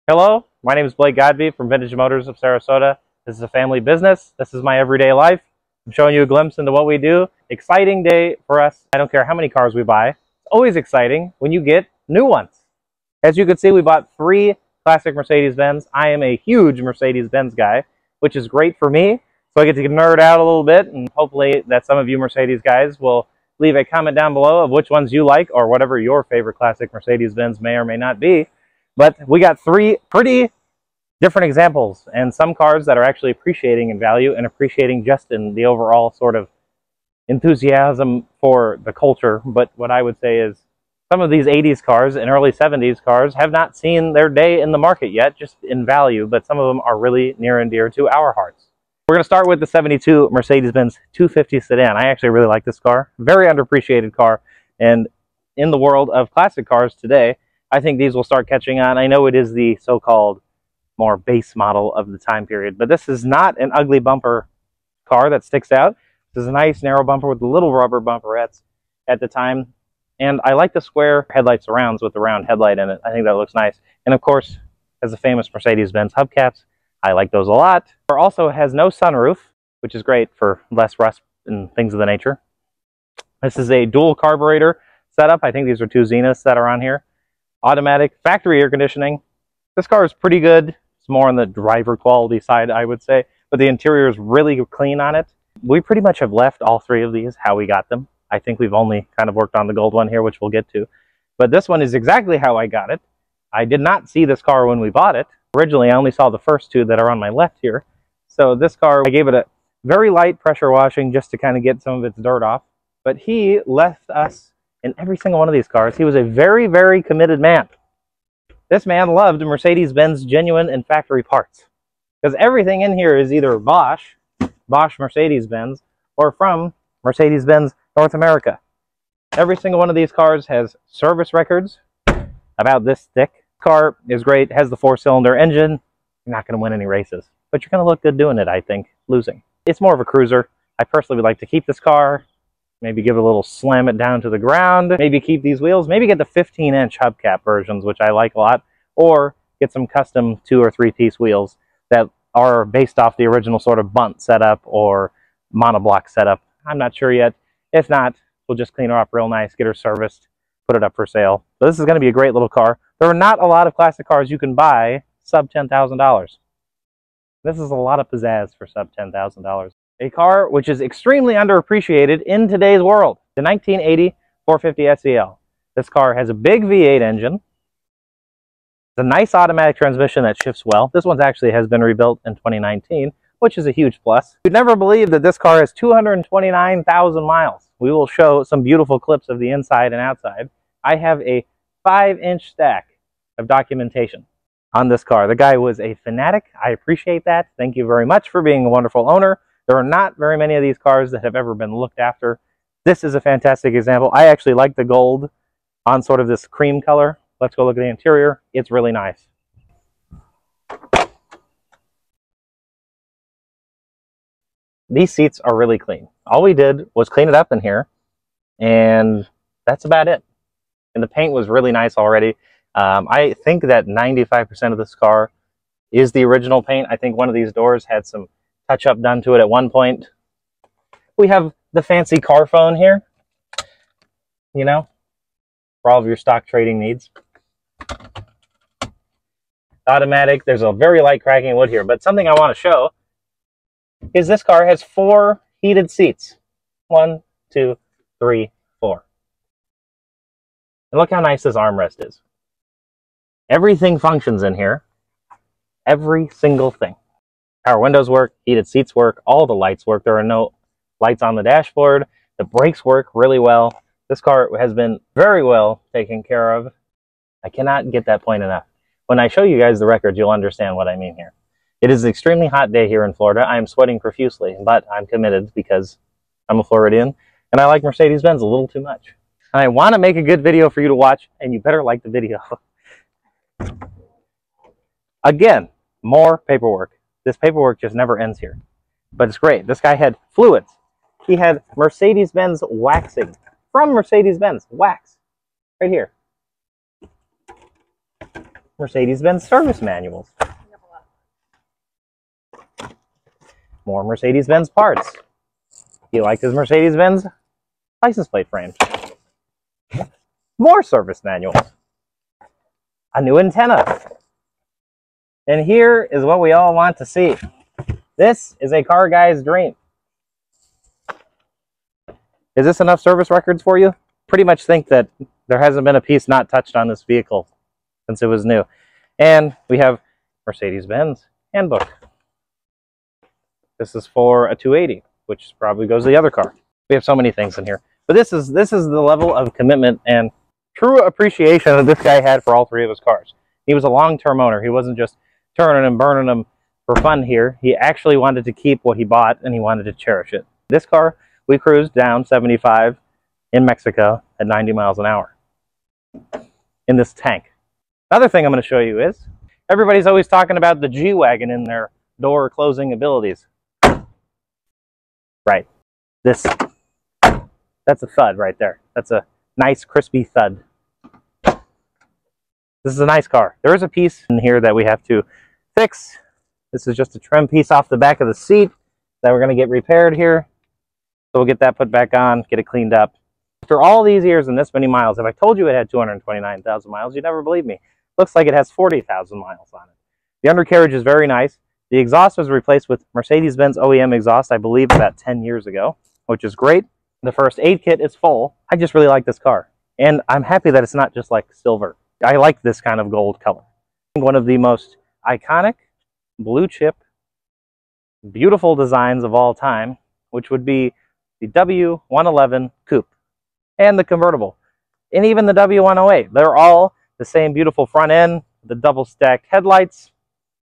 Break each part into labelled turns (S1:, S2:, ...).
S1: Hello, my name is Blake Godby from Vintage Motors of Sarasota. This is a family business. This is my everyday life. I'm showing you a glimpse into what we do. Exciting day for us. I don't care how many cars we buy. It's always exciting when you get new ones. As you can see, we bought 3 classic Mercedes-Benz. I am a huge Mercedes-Benz guy, which is great for me. So I get to nerd out a little bit, and hopefully that some of you Mercedes guys will leave a comment down below of which ones you like or whatever your favorite classic Mercedes-Benz may or may not be. But we got 3 pretty different examples, and some cars that are actually appreciating in value and appreciating just in the overall sort of enthusiasm for the culture. But what I would say is some of these 80s cars and early 70s cars have not seen their day in the market yet, just in value, but some of them are really near and dear to our hearts. We're going to start with the 72 Mercedes-Benz 250 sedan. I actually really like this car. Very underappreciated car, and in the world of classic cars today, I think these will start catching on. I know it is the so-called more base model of the time period, but this is not an ugly bumper car that sticks out. This is a nice narrow bumper with little rubber bumperettes at the time. And I like the square headlight surrounds with the round headlight in it. I think that looks nice. And of course, has the famous Mercedes-Benz hubcaps. I like those a lot. It also has no sunroof, which is great for less rust and things of the nature. This is a dual carburetor setup. I think these are 2 Zeniths that are on here. Automatic factory air conditioning. This car is pretty good. It's more on the driver quality side, I would say, but the interior is really clean on it. We pretty much have left all 3 of these how we got them. I think we've only kind of worked on the gold one here, which we'll get to. But this one is exactly how I got it. I did not see this car when we bought it. Originally, I only saw the first 2 that are on my left here. So this car, I gave it a very light pressure washing just to kind of get some of its dirt off. But he left us in every single one of these cars. He was a very, very committed man. This man loved Mercedes-Benz genuine and factory parts, because everything in here is either Bosch Mercedes-Benz, or from Mercedes-Benz North America. Every single one of these cars has service records about this thick. Car is great, has the 4-cylinder engine. You're not going to win any races, but you're going to look good doing it, I think, losing. It's more of a cruiser. I personally would like to keep this car. Maybe give it a little slam it down to the ground. Maybe keep these wheels. Maybe get the 15-inch hubcap versions, which I like a lot. Or get some custom 2- or 3-piece wheels that are based off the original sort of bunt setup or monoblock setup. I'm not sure yet. If not, we'll just clean her up real nice, get her serviced, put it up for sale. So this is going to be a great little car. There are not a lot of classic cars you can buy sub $10,000. This is a lot of pizzazz for sub $10,000. A car which is extremely underappreciated in today's world. The 1980 450 SEL. This car has a big V8 engine. It's a nice automatic transmission that shifts well. This one actually has been rebuilt in 2019, which is a huge plus. You'd never believe that this car has 229,000 miles. We will show some beautiful clips of the inside and outside. I have a 5-inch stack of documentation on this car. The guy was a fanatic. I appreciate that. Thank you very much for being a wonderful owner. There are not very many of these cars that have ever been looked after. This is a fantastic example. I actually like the gold on sort of this cream color. Let's go look at the interior. It's really nice. These seats are really clean. All we did was clean it up in here, and that's about it. And the paint was really nice already. I think that 95% of this car is the original paint. I think one of these doors had some touch-up done to it at one point. We have the fancy car phone here, you know, for all of your stock trading needs. Automatic. There's a very light cracking wood here, but something I want to show is this car has 4 heated seats. 1, 2, 3, 4. And look how nice this armrest is. Everything functions in here. Every single thing. Power windows work, heated seats work, all the lights work. There are no lights on the dashboard. The brakes work really well. This car has been very well taken care of. I cannot get that point enough. When I show you guys the records, you'll understand what I mean here. It is an extremely hot day here in Florida. I am sweating profusely, but I'm committed because I'm a Floridian, and I like Mercedes-Benz a little too much. And I want to make a good video for you to watch, and you better like the video. Again, more paperwork. This paperwork just never ends here. But it's great. This guy had fluids. He had Mercedes-Benz waxing. From Mercedes-Benz. Wax. Right here. Mercedes-Benz service manuals. More Mercedes-Benz parts. He liked his Mercedes-Benz license plate frames. More service manuals. A new antenna. And here is what we all want to see. This is a car guy's dream. Is this enough service records for you? Pretty much think that there hasn't been a piece not touched on this vehicle since it was new. And we have Mercedes-Benz handbook. This is for a 280, which probably goes to the other car. We have so many things in here. But this is the level of commitment and true appreciation that this guy had for all three of his cars. He was a long-term owner. He wasn't just turning and burning them for fun here. He actually wanted to keep what he bought, and he wanted to cherish it. This car, we cruised down 75 in Mexico at 90 miles an hour in this tank. Another thing I'm going to show you is, everybody's always talking about the G-Wagon in their door closing abilities. Right. That's a thud right there. That's a nice crispy thud. This is a nice car. There is a piece in here that we have to fix. This is just a trim piece off the back of the seat that we're going to get repaired here. So we'll get that put back on, get it cleaned up. After all these years and this many miles, if I told you it had 229,000 miles, you'd never believe me. Looks like it has 40,000 miles on it. The undercarriage is very nice. The exhaust was replaced with Mercedes-Benz OEM exhaust, I believe, about 10 years ago, which is great. The first aid kit is full. I just really like this car. And I'm happy that it's not just like silver. I like this kind of gold color. One of the most iconic, blue chip, beautiful designs of all time, which would be the W111 Coupe and the convertible. And even the W108. They're all the same beautiful front end, the double stacked headlights,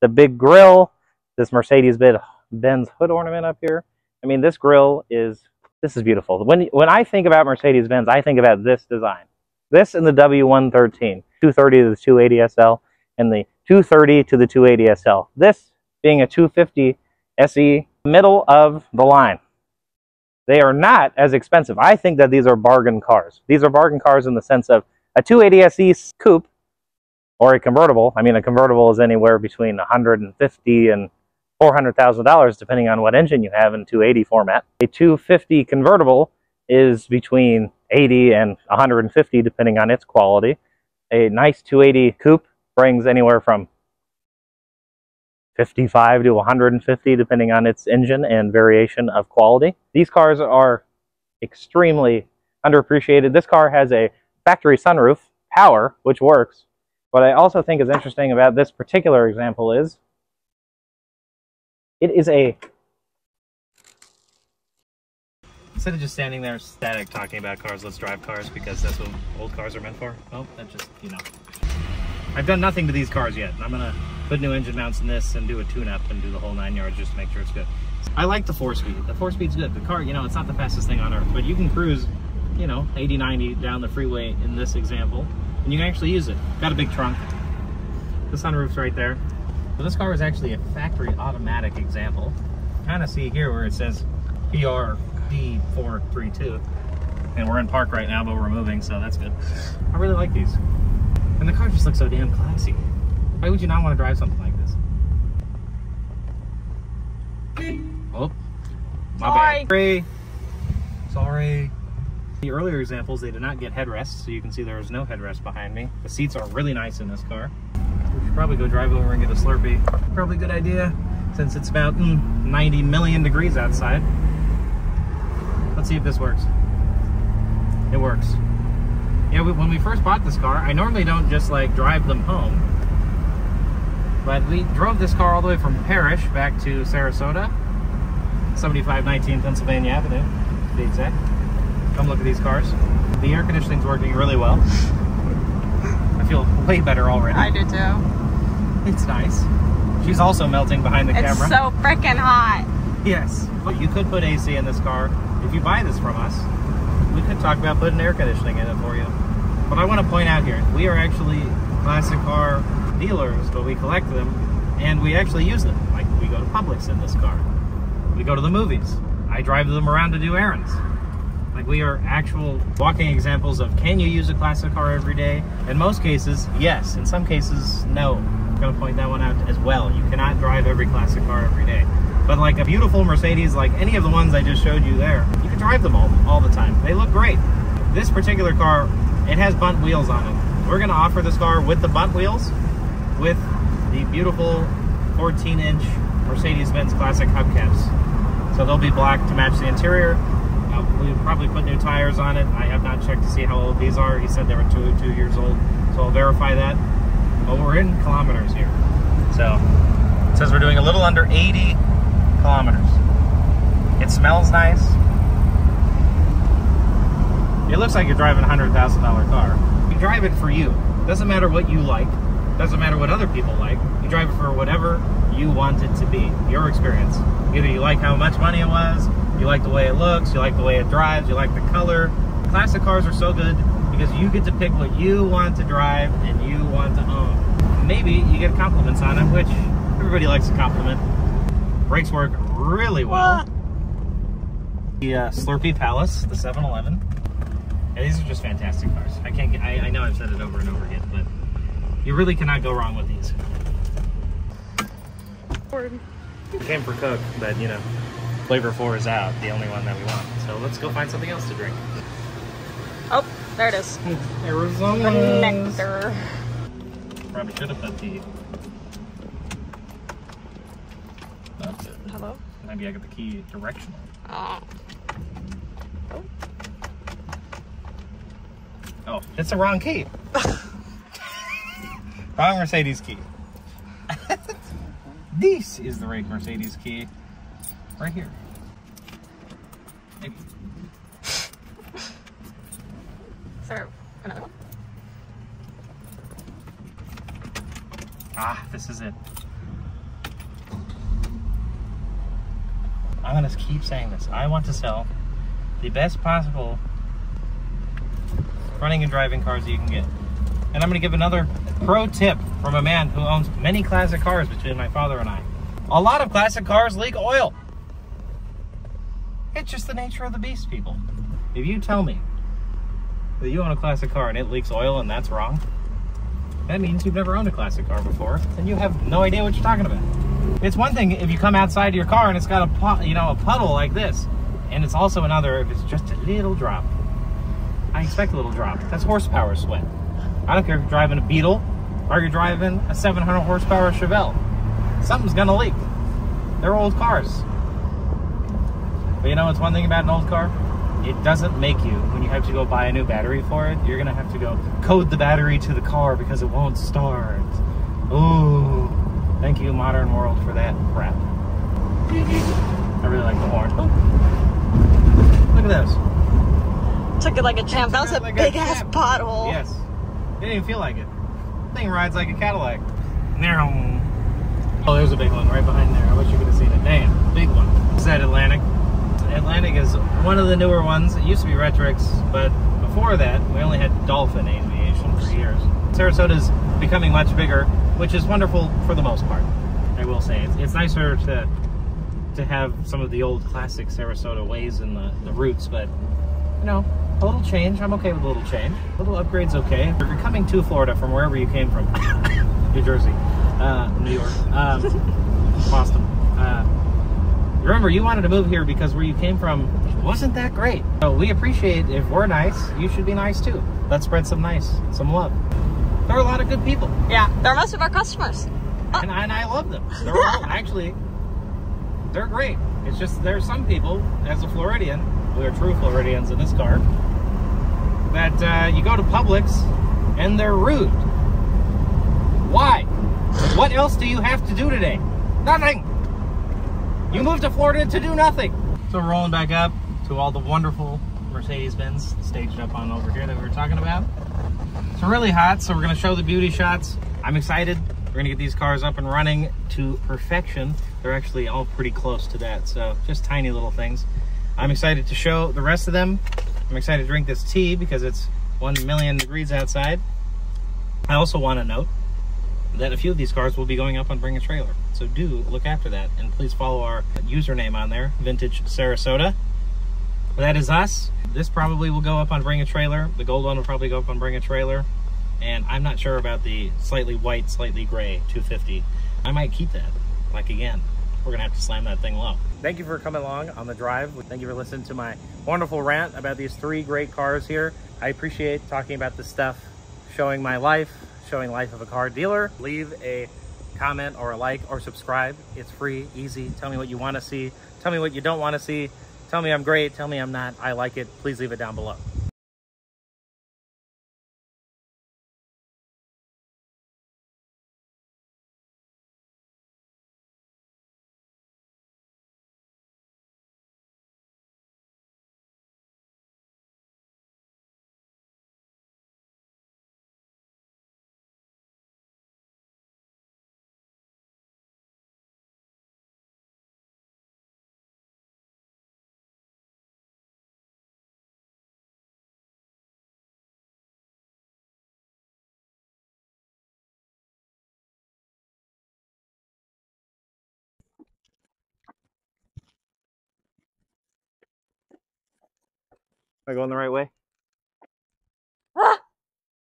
S1: the big grille, this Mercedes-Benz hood ornament up here. I mean, this grille is, this is beautiful. When I think about Mercedes-Benz, I think about this design. This and the W113, 230 to the 280 SL, and the 230 to the 280 SL. This being a 250 SE, middle of the line. They are not as expensive. I think that these are bargain cars. These are bargain cars in the sense of a 280 SE coupe or a convertible. I mean, a convertible is anywhere between $150,000 and $400,000 depending on what engine you have in 280 format. A 250 convertible is between $80,000 and $150,000 depending on its quality. A nice 280 coupe brings anywhere from $55,000 to $150,000 depending on its engine and variation of quality. These cars are extremely underappreciated. This car has a factory sunroof, power, which works. What I also think is interesting about this particular example is it is a... Instead of just standing there static talking about cars, let's drive cars, because that's what old cars are meant for. Oh, that's just, you know. I've done nothing to these cars yet. I'm going to put new engine mounts in this and do a tune-up and do the whole 9 yards just to make sure it's good. I like the 4-speed. The 4-speed's good. The car, you know, it's not the fastest thing on earth, but you can cruise, you know, 80, 90 down the freeway in this example, and you can actually use it. Got a big trunk. The sunroof's right there. So this car is actually a factory automatic example. Kind of see here where it says PRD432. And we're in park right now, but we're moving, so that's good. I really like these. And the car just looks so damn classy. Why would you not want to drive something like this? Oh, my bad. Sorry. The earlier examples, they did not get headrests, so you can see there is no headrest behind me. The seats are really nice in this car. We should probably go drive over and get a Slurpee. Probably a good idea, since it's about 90 million degrees outside. Let's see if this works. It works. Yeah, when we first bought this car, I normally don't just like drive them home, but we drove this car all the way from Parrish back to Sarasota, 7519 Pennsylvania Avenue, to be exact. Come look at these cars. The air conditioning's working really well. I feel way better already.
S2: I do too.
S1: It's nice. She's also melting behind the camera.
S2: It's so freaking hot.
S1: Yes. But you could put AC in this car. If you buy this from us, we could talk about putting air conditioning in it for you. But I want to point out here, we are actually classic car dealers, but we collect them and we actually use them. Like, we go to Publix in this car. We go to the movies. I drive them around to do errands. Like, we are actual walking examples of, can you use a classic car every day? In most cases, yes. In some cases, no. I'm gonna point that one out as well. You cannot drive every classic car every day. But like a beautiful Mercedes, like any of the ones I just showed you there, you can drive them all the time. They look great. This particular car, it has bunt wheels on it. We're gonna offer this car with the bunt wheels, with the beautiful 14-inch Mercedes-Benz Classic hubcaps. So they'll be black to match the interior. We'll probably put new tires on it. I have not checked to see how old these are. He said they were 2 years old, so I'll verify that. But we're in kilometers here. So it says we're doing a little under 80 kilometers. It smells nice. It looks like you're driving a $100,000 car. You drive it for you. Doesn't matter what you like. Doesn't matter what other people like. You drive it for whatever you want it to be. Your experience. Either you like how much money it was, you like the way it looks, you like the way it drives, you like the color. Classic cars are so good because you get to pick what you want to drive and you want to own. Maybe you get compliments on it, which everybody likes a compliment. Brakes work really well. The Slurpee Palace, the 711. Yeah, these are just fantastic cars. I know I've said it over and over again, but you really cannot go wrong with these. Came for Coke, but you know, flavor 4 is out, the only one that we want. So let's go find something else to drink.
S2: Oh, there it is.
S1: Arizona.
S2: Nectar.
S1: Probably should have put the... That's it.
S2: Hello?
S1: Maybe I got the key directional.
S2: Oh.
S1: Oh, it's the wrong key. Wrong Mercedes key. This is the right Mercedes key. Right here. Maybe.
S2: Sir, another one?
S1: Ah, this is it. I'm gonna keep saying this. I want to sell the best possible running and driving cars that you can get. And I'm gonna give another pro tip from a man who owns many classic cars between my father and I. A lot of classic cars leak oil. It's just the nature of the beast, people. If you tell me that you own a classic car and it leaks oil and that's wrong, that means you've never owned a classic car before and you have no idea what you're talking about. It's one thing if you come outside your car and it's got a puddle like this, and it's also another if it's just a little drop. I expect a little drop. That's horsepower sweat. I don't care if you're driving a Beetle or you're driving a 700 horsepower Chevelle. Something's gonna leak. They're old cars. But you know what's one thing about an old car? It doesn't make you, when you have to go buy a new battery for it, you're gonna have to go code the battery to the car because it won't start. Ooh, thank you modern world for that crap. I really like the horn. Oh. Look at those.
S2: Took it like a champ. That was a
S1: like
S2: big ass pothole.
S1: Yes. It didn't even feel like it. Thing rides like a Cadillac. Oh, there's a big one right behind there. I wish you could have seen it. Damn, big one. This is that Atlantic. Atlantic is one of the newer ones. It used to be Retrix, but before that, we only had Dolphin Aviation for years. Sarasota is becoming much bigger, which is wonderful for the most part. I will say it's nicer to have some of the old classic Sarasota ways and the routes, but you know, a little change. I'm okay with a little change. A little upgrade's okay. If you're coming to Florida from wherever you came from, New Jersey, New York, Boston. Remember, you wanted to move here because where you came from wasn't that great. So we appreciate if we're nice, you should be nice too. Let's spread some love. There are a lot of good people.
S2: Yeah, they're most of our customers. Oh.
S1: And I love them. They're all, actually, they're great. It's just there's some people, as a Floridian, we are true Floridians in this car, that you go to Publix and they're rude. Why? What else do you have to do today? Nothing. You moved to Florida to do nothing. So we're rolling back up to all the wonderful Mercedes-Benz staged up on over here that we were talking about. It's really hot, so we're gonna show the beauty shots. I'm excited. We're gonna get these cars up and running to perfection. They're actually all pretty close to that, so just tiny little things. I'm excited to show the rest of them. I'm excited to drink this tea because it's 1 million degrees outside. I also want to note that a few of these cars will be going up on BringATrailer. So do look after that, and please follow our username on there, Vintage Sarasota. that is us. This probably will go up on BringATrailer. The gold one will probably go up on BringATrailer. And I'm not sure about the slightly white, slightly gray 250. I might keep that, like again. We're gonna have to slam that thing low. Thank you for coming along on the drive. Thank you for listening to my wonderful rant about these 3 great cars here. I appreciate talking about this stuff, showing my life, showing life of a car dealer. Leave a comment or a like or subscribe. It's free, easy. Tell me what you want to see. Tell me what you don't want to see. Tell me I'm great. Tell me I'm not. I like it. Please leave it down below. Am I going the right way?